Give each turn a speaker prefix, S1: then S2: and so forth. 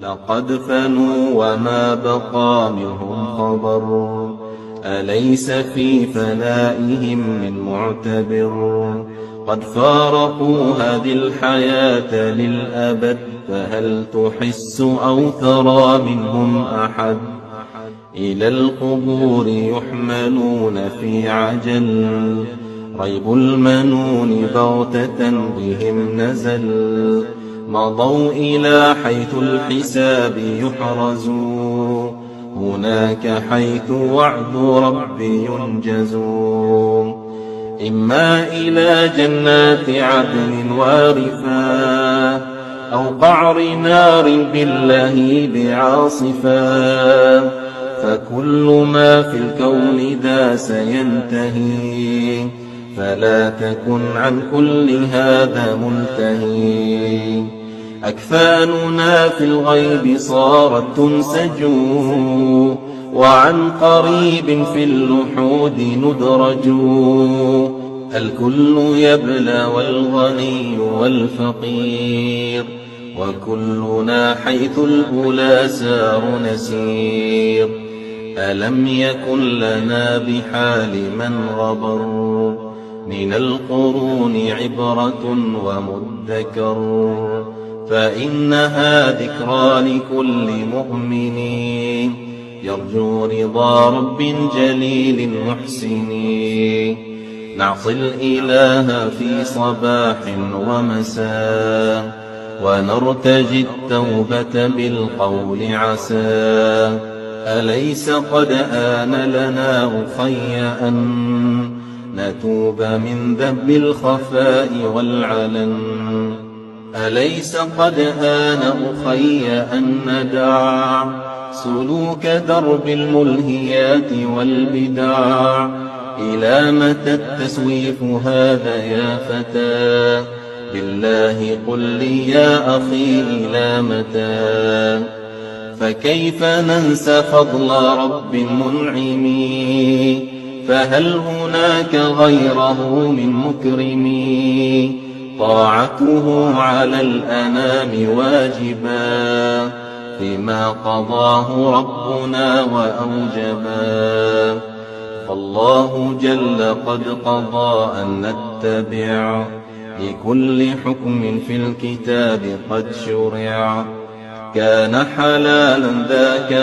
S1: لقد فنوا وما بقى منهم خبر، أليس في فنائهم من معتبر؟ قد فارقوا هذه الحياة للأبد، فهل تحس أو ترى منهم أحد؟ إلى القبور يحملون في عجل، ريب المنون بغتة بهم نزل. مضوا إلى حيث الحساب يحرزوا، هناك حيث وعد ربي ينجز. إما إلى جنات عدن وارفا، أو قعر نار باللهيب عاصفا، فكل ما في الكون ذا سينتهي، فلا تكن عن كل هذا منتهي. أكفاننا في الغيب صارت تنسج، وعن قريب في اللحود ندرج. الكل يبلى والغني والفقير، وكلنا حيث الأولى سار نسير. ألم يكن لنا بحال من غبر، من القرون عبرة ومدكر؟ فإنها ذكرى لكل مؤمن، يرجو رضا رب جليل محسن. نعصي الإله في صباح ومساء، ونرتجي التوبة بالقول عسى. أليس قد آن لنا أخي أن نتوب من ذنب الخفاء والعلن؟ أليس قد آن أخي أن ندع سلوك درب الملهيات والبدع؟ إلى متى التسويف هذا يا فتى؟ بالله قل لي يا أخي إلى متى؟ فكيف ننسى فضل رب منعم؟ فهل هناك غيره من مكرم؟ طاعته على الأنام واجبا، فيما قضاه ربنا وأوجبا. فالله جل قد قضى أن نتبع، لكل حكم في الكتاب قد شرع. كان حلالا ذاك